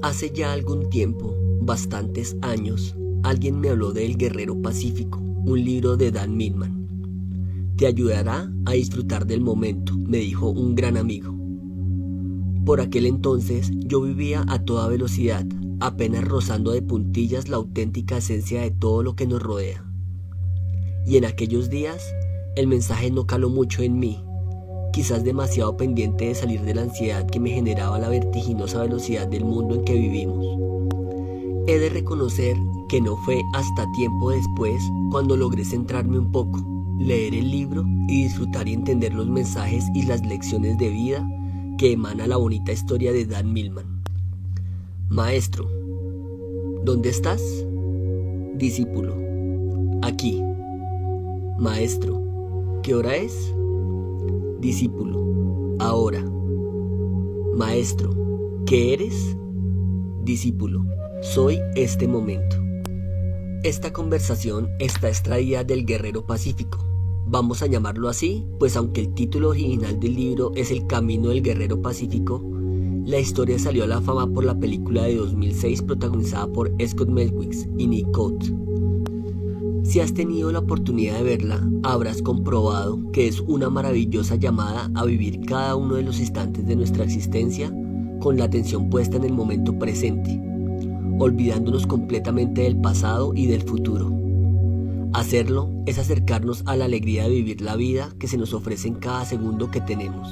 Hace ya algún tiempo, bastantes años, alguien me habló de El Guerrero Pacífico, un libro de Dan Millman. Te ayudará a disfrutar del momento, me dijo un gran amigo. Por aquel entonces yo vivía a toda velocidad, apenas rozando de puntillas la auténtica esencia de todo lo que nos rodea. Y en aquellos días, el mensaje no caló mucho en mí, quizás demasiado pendiente de salir de la ansiedad que me generaba la vertiginosa velocidad del mundo en que vivimos. He de reconocer que no fue hasta tiempo después cuando logré centrarme un poco, leer el libro y disfrutar y entender los mensajes y las lecciones de vida que emana la bonita historia de Dan Millman. Maestro, ¿dónde estás? Discípulo, aquí. Maestro, ¿qué hora es? Discípulo, ahora. Maestro, ¿qué eres? Discípulo, soy este momento. Esta conversación está extraída del Guerrero Pacífico. Vamos a llamarlo así, pues aunque el título original del libro es El Camino del Guerrero Pacífico, la historia salió a la fama por la película de 2006 protagonizada por Scott Menkwitz y Nick Coates. Si has tenido la oportunidad de verla, habrás comprobado que es una maravillosa llamada a vivir cada uno de los instantes de nuestra existencia con la atención puesta en el momento presente, olvidándonos completamente del pasado y del futuro. Hacerlo es acercarnos a la alegría de vivir la vida que se nos ofrece en cada segundo que tenemos.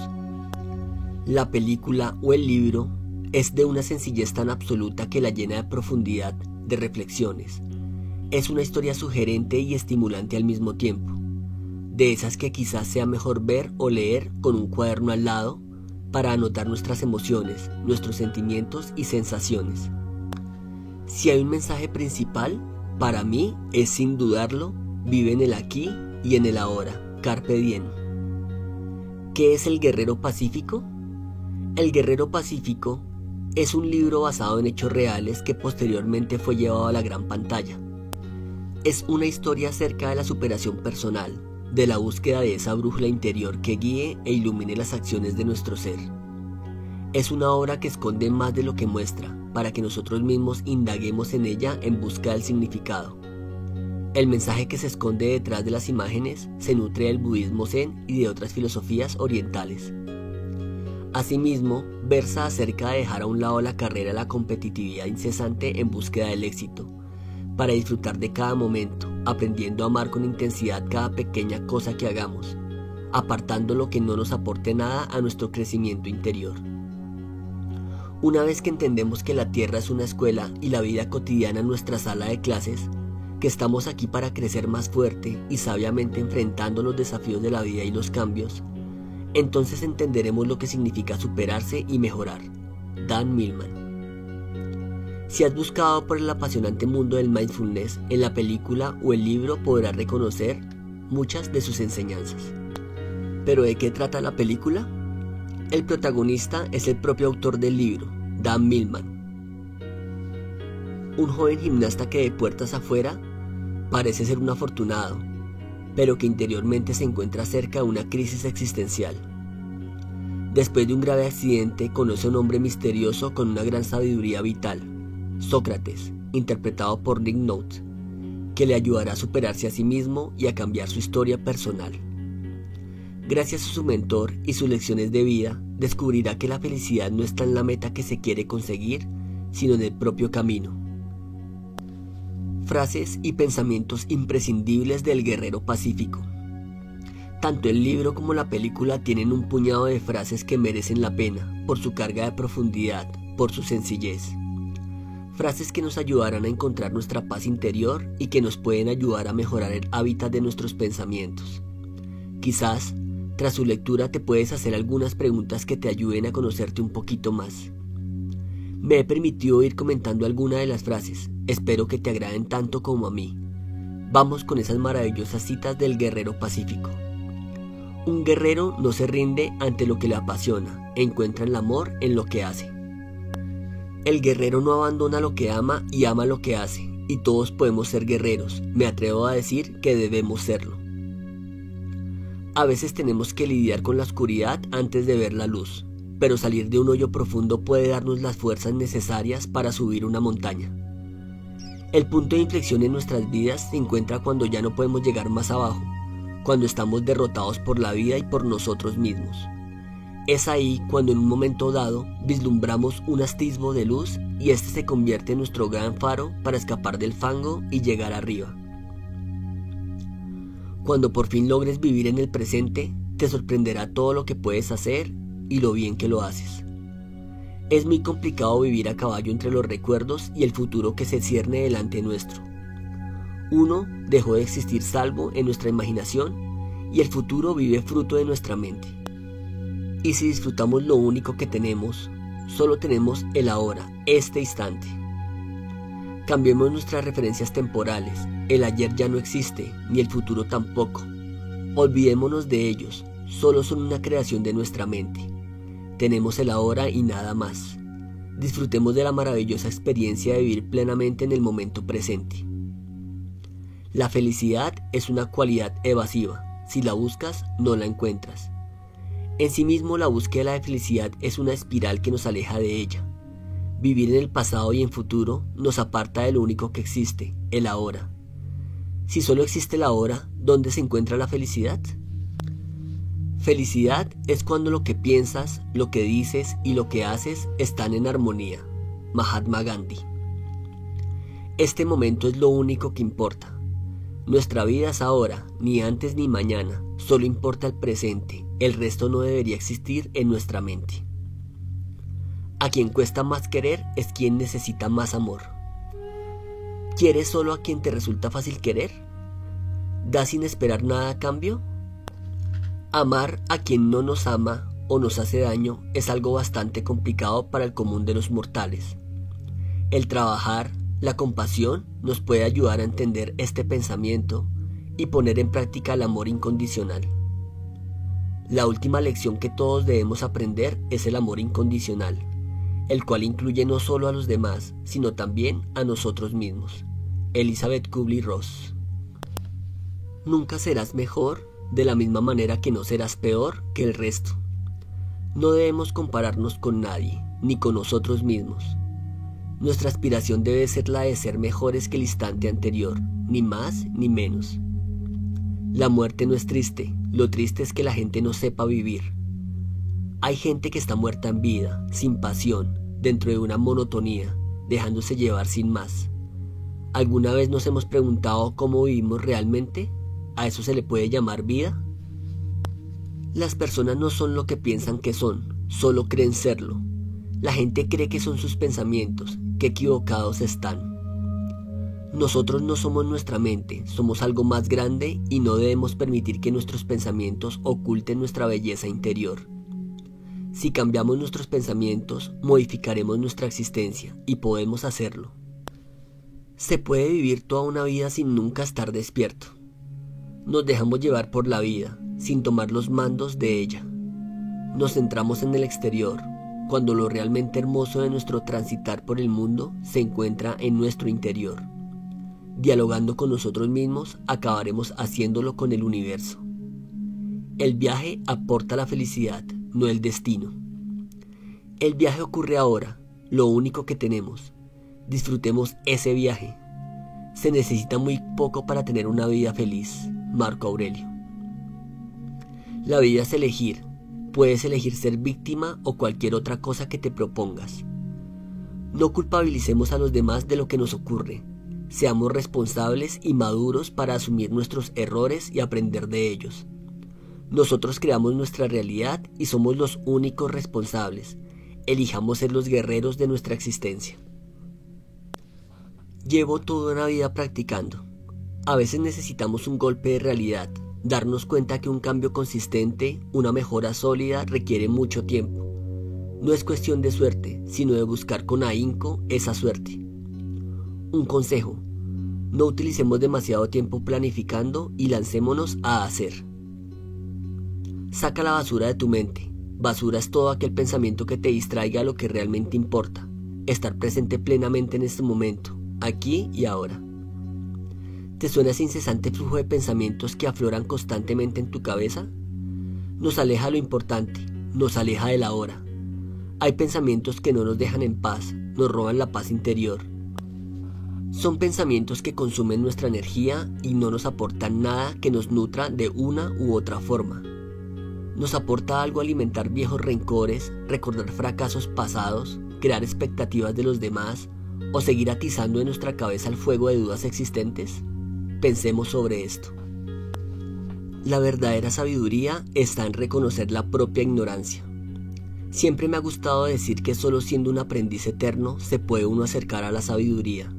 La película o el libro es de una sencillez tan absoluta que la llena de profundidad, de reflexiones. Es una historia sugerente y estimulante al mismo tiempo, de esas que quizás sea mejor ver o leer con un cuaderno al lado para anotar nuestras emociones, nuestros sentimientos y sensaciones. Si hay un mensaje principal, para mí es sin dudarlo, vive en el aquí y en el ahora, carpe diem. ¿Qué es El Guerrero Pacífico? El Guerrero Pacífico es un libro basado en hechos reales que posteriormente fue llevado a la gran pantalla. Es una historia acerca de la superación personal, de la búsqueda de esa brújula interior que guíe e ilumine las acciones de nuestro ser. Es una obra que esconde más de lo que muestra, para que nosotros mismos indaguemos en ella en busca del significado. El mensaje que se esconde detrás de las imágenes se nutre del budismo zen y de otras filosofías orientales. Asimismo, versa acerca de dejar a un lado la carrera de la competitividad incesante en búsqueda del éxito, para disfrutar de cada momento, aprendiendo a amar con intensidad cada pequeña cosa que hagamos, apartando lo que no nos aporte nada a nuestro crecimiento interior. Una vez que entendemos que la tierra es una escuela y la vida cotidiana nuestra sala de clases, que estamos aquí para crecer más fuerte y sabiamente enfrentando los desafíos de la vida y los cambios, entonces entenderemos lo que significa superarse y mejorar. Dan Millman. Si has buscado por el apasionante mundo del mindfulness, en la película o el libro podrás reconocer muchas de sus enseñanzas. ¿Pero de qué trata la película? El protagonista es el propio autor del libro, Dan Millman. Un joven gimnasta que de puertas afuera parece ser un afortunado, pero que interiormente se encuentra cerca de una crisis existencial. Después de un grave accidente conoce a un hombre misterioso con una gran sabiduría vital, Sócrates, interpretado por Nick Nolte, que le ayudará a superarse a sí mismo y a cambiar su historia personal. Gracias a su mentor y sus lecciones de vida, descubrirá que la felicidad no está en la meta que se quiere conseguir, sino en el propio camino. Frases y pensamientos imprescindibles del Guerrero Pacífico. Tanto el libro como la película tienen un puñado de frases que merecen la pena, por su carga de profundidad, por su sencillez. Frases que nos ayudarán a encontrar nuestra paz interior y que nos pueden ayudar a mejorar el hábitat de nuestros pensamientos. Quizás, tras su lectura te puedes hacer algunas preguntas que te ayuden a conocerte un poquito más. Me he permitido ir comentando algunas de las frases, espero que te agraden tanto como a mí. Vamos con esas maravillosas citas del Guerrero Pacífico. Un guerrero no se rinde ante lo que le apasiona, encuentra el amor en lo que hace. El guerrero no abandona lo que ama y ama lo que hace, y todos podemos ser guerreros, me atrevo a decir que debemos serlo. A veces tenemos que lidiar con la oscuridad antes de ver la luz. pero salir de un hoyo profundo puede darnos las fuerzas necesarias para subir una montaña. El punto de inflexión en nuestras vidas se encuentra cuando ya no podemos llegar más abajo, cuando estamos derrotados por la vida y por nosotros mismos. Es ahí cuando en un momento dado vislumbramos un atisbo de luz y este se convierte en nuestro gran faro para escapar del fango y llegar arriba. Cuando por fin logres vivir en el presente, te sorprenderá todo lo que puedes hacer y lo bien que lo haces. Es muy complicado vivir a caballo entre los recuerdos y el futuro que se cierne delante nuestro. Uno dejó de existir salvo en nuestra imaginación y el futuro vive fruto de nuestra mente. Y si disfrutamos lo único que tenemos, solo tenemos el ahora, este instante. Cambiemos nuestras referencias temporales, el ayer ya no existe, ni el futuro tampoco. Olvidémonos de ellos, solo son una creación de nuestra mente. Tenemos el ahora y nada más. Disfrutemos de la maravillosa experiencia de vivir plenamente en el momento presente. La felicidad es una cualidad evasiva, si la buscas no la encuentras. En sí mismo la búsqueda de la felicidad es una espiral que nos aleja de ella. Vivir en el pasado y en futuro nos aparta de lo único que existe, el ahora. Si solo existe el ahora, ¿dónde se encuentra la felicidad? Felicidad es cuando lo que piensas, lo que dices y lo que haces están en armonía. Mahatma Gandhi. Este momento es lo único que importa. Nuestra vida es ahora, ni antes ni mañana, solo importa el presente, el resto no debería existir en nuestra mente. A quien cuesta más querer es quien necesita más amor. ¿Quieres solo a quien te resulta fácil querer? ¿Das sin esperar nada a cambio? Amar a quien no nos ama o nos hace daño es algo bastante complicado para el común de los mortales. El trabajar, la compasión nos puede ayudar a entender este pensamiento y poner en práctica el amor incondicional. La última lección que todos debemos aprender es el amor incondicional, el cual incluye no solo a los demás, sino también a nosotros mismos. Elizabeth Kubler-Ross. Nunca serás mejor de la misma manera que no serás peor que el resto. No debemos compararnos con nadie, ni con nosotros mismos. Nuestra aspiración debe ser la de ser mejores que el instante anterior, ni más ni menos. La muerte no es triste, lo triste es que la gente no sepa vivir. Hay gente que está muerta en vida, sin pasión, dentro de una monotonía, dejándose llevar sin más. ¿Alguna vez nos hemos preguntado cómo vivimos realmente? ¿A eso se le puede llamar vida? Las personas no son lo que piensan que son, solo creen serlo. La gente cree que son sus pensamientos, qué equivocados están. Nosotros no somos nuestra mente, somos algo más grande y no debemos permitir que nuestros pensamientos oculten nuestra belleza interior. Si cambiamos nuestros pensamientos, modificaremos nuestra existencia y podemos hacerlo. Se puede vivir toda una vida sin nunca estar despierto. Nos dejamos llevar por la vida, sin tomar los mandos de ella. Nos centramos en el exterior, cuando lo realmente hermoso de nuestro transitar por el mundo se encuentra en nuestro interior. Dialogando con nosotros mismos, acabaremos haciéndolo con el universo. El viaje aporta la felicidad, no el destino. El viaje ocurre ahora, lo único que tenemos. Disfrutemos ese viaje. Se necesita muy poco para tener una vida feliz. Marco Aurelio. La vida es elegir. Puedes elegir ser víctima o cualquier otra cosa que te propongas. No culpabilicemos a los demás de lo que nos ocurre. Seamos responsables y maduros para asumir nuestros errores y aprender de ellos. Nosotros creamos nuestra realidad y somos los únicos responsables. Elijamos ser los guerreros de nuestra existencia. Llevo toda una vida practicando. A veces necesitamos un golpe de realidad, darnos cuenta que un cambio consistente, una mejora sólida requiere mucho tiempo. No es cuestión de suerte, sino de buscar con ahínco esa suerte. Un consejo: no utilicemos demasiado tiempo planificando y lancémonos a hacer. Saca la basura de tu mente. Basura es todo aquel pensamiento que te distraiga a lo que realmente importa. Estar presente plenamente en este momento, aquí y ahora. ¿Te suena ese incesante flujo de pensamientos que afloran constantemente en tu cabeza? Nos aleja de lo importante, nos aleja de la hora. Hay pensamientos que no nos dejan en paz, nos roban la paz interior. Son pensamientos que consumen nuestra energía y no nos aportan nada que nos nutra de una u otra forma. Nos aporta algo alimentar viejos rencores, recordar fracasos pasados, crear expectativas de los demás o seguir atizando en nuestra cabeza el fuego de dudas existentes. Pensemos sobre esto. La verdadera sabiduría está en reconocer la propia ignorancia. Siempre me ha gustado decir que solo siendo un aprendiz eterno se puede uno acercar a la sabiduría.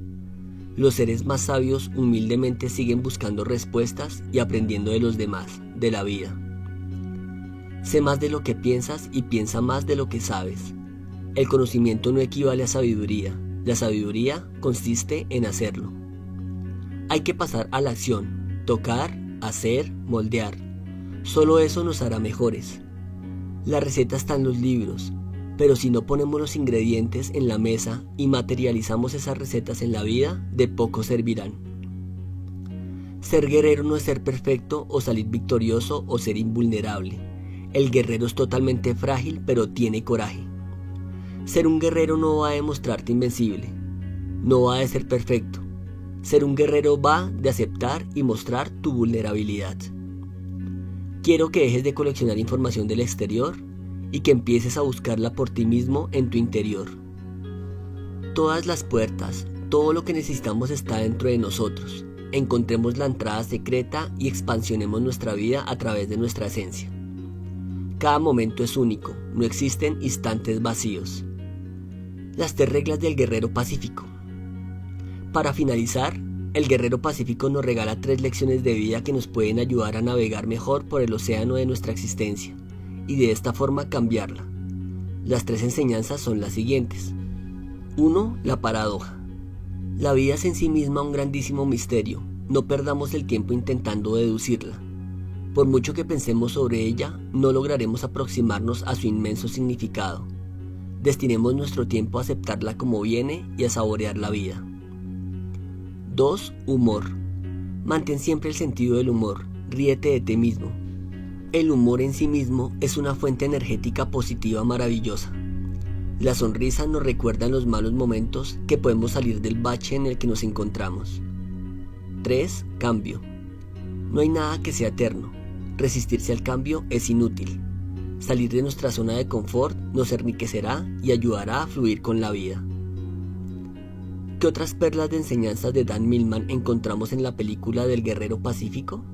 Los seres más sabios humildemente siguen buscando respuestas y aprendiendo de los demás, de la vida. Sé más de lo que piensas y piensa más de lo que sabes. El conocimiento no equivale a sabiduría. La sabiduría consiste en hacerlo. Hay que pasar a la acción, tocar, hacer, moldear. Solo eso nos hará mejores. La receta está en los libros, pero si no ponemos los ingredientes en la mesa y materializamos esas recetas en la vida, de poco servirán. Ser guerrero no es ser perfecto o salir victorioso o ser invulnerable. El guerrero es totalmente frágil, pero tiene coraje. Ser un guerrero no va a demostrarte invencible, no va a ser perfecto. Ser un guerrero va de aceptar y mostrar tu vulnerabilidad. Quiero que dejes de coleccionar información del exterior y que empieces a buscarla por ti mismo en tu interior. Todas las puertas, todo lo que necesitamos está dentro de nosotros. Encontremos la entrada secreta y expansionemos nuestra vida a través de nuestra esencia. Cada momento es único, no existen instantes vacíos. Las 3 reglas del guerrero pacífico. Para finalizar, el guerrero pacífico nos regala 3 lecciones de vida que nos pueden ayudar a navegar mejor por el océano de nuestra existencia y de esta forma cambiarla. Las 3 enseñanzas son las siguientes. 1. La paradoja. La vida es en sí misma un grandísimo misterio, no perdamos el tiempo intentando deducirla. Por mucho que pensemos sobre ella, no lograremos aproximarnos a su inmenso significado. Destinemos nuestro tiempo a aceptarla como viene y a saborear la vida. 2. Humor. Mantén siempre el sentido del humor, ríete de ti mismo. El humor en sí mismo es una fuente energética positiva maravillosa. La sonrisa nos recuerda en los malos momentos que podemos salir del bache en el que nos encontramos. 3. Cambio. No hay nada que sea eterno. Resistirse al cambio es inútil. Salir de nuestra zona de confort nos enriquecerá y ayudará a fluir con la vida. ¿Qué otras perlas de enseñanzas de Dan Millman encontramos en la película del Guerrero Pacífico?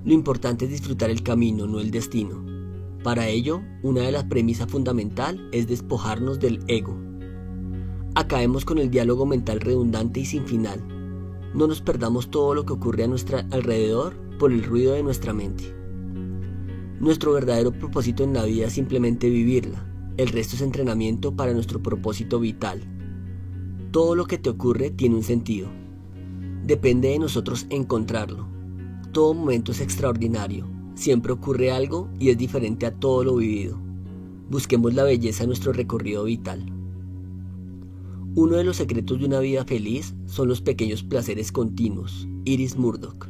Lo importante es disfrutar el camino, no el destino. Para ello, una de las premisas fundamentales es despojarnos del ego. Acabemos con el diálogo mental redundante y sin final. No nos perdamos todo lo que ocurre a nuestro alrededor por el ruido de nuestra mente. Nuestro verdadero propósito en la vida es simplemente vivirla. El resto es entrenamiento para nuestro propósito vital. Todo lo que te ocurre tiene un sentido. Depende de nosotros encontrarlo. Todo momento es extraordinario. Siempre ocurre algo y es diferente a todo lo vivido. Busquemos la belleza en nuestro recorrido vital. Uno de los secretos de una vida feliz son los pequeños placeres continuos. Iris Murdoch.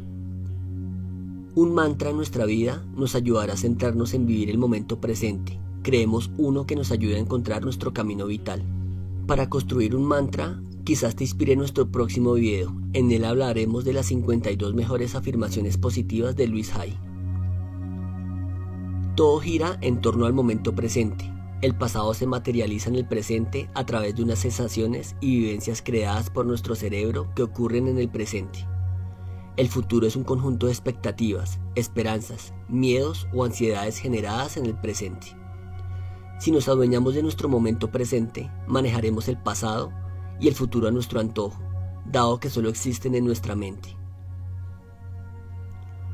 Un mantra en nuestra vida nos ayudará a centrarnos en vivir el momento presente. Creemos uno que nos ayude a encontrar nuestro camino vital. Para construir un mantra, quizás te inspire nuestro próximo video. En él hablaremos de las 52 mejores afirmaciones positivas de Luis Hay. Todo gira en torno al momento presente. El pasado se materializa en el presente a través de unas sensaciones y vivencias creadas por nuestro cerebro que ocurren en el presente. El futuro es un conjunto de expectativas, esperanzas, miedos o ansiedades generadas en el presente. Si nos adueñamos de nuestro momento presente, manejaremos el pasado y el futuro a nuestro antojo, dado que solo existen en nuestra mente.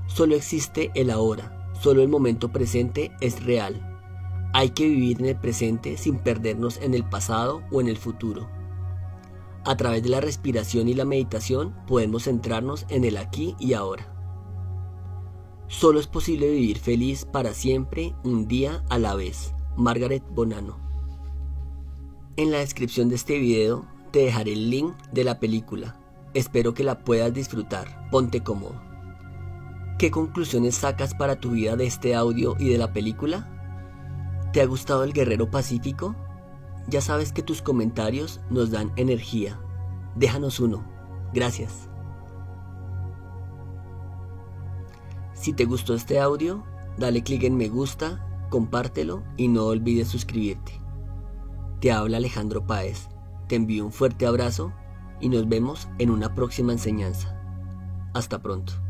Solo existe el ahora, solo el momento presente es real. Hay que vivir en el presente sin perdernos en el pasado o en el futuro. A través de la respiración y la meditación podemos centrarnos en el aquí y ahora. Solo es posible vivir feliz para siempre, un día a la vez. Margaret Bonanno. En la descripción de este video te dejaré el link de la película. Espero que la puedas disfrutar. Ponte cómodo. ¿Qué conclusiones sacas para tu vida de este audio y de la película? ¿Te ha gustado el guerrero pacífico? Ya sabes que tus comentarios nos dan energía. Déjanos uno. Gracias. Si te gustó este audio, dale clic en me gusta, compártelo y no olvides suscribirte. Te habla Alejandro Páez. Te envío un fuerte abrazo y nos vemos en una próxima enseñanza. Hasta pronto.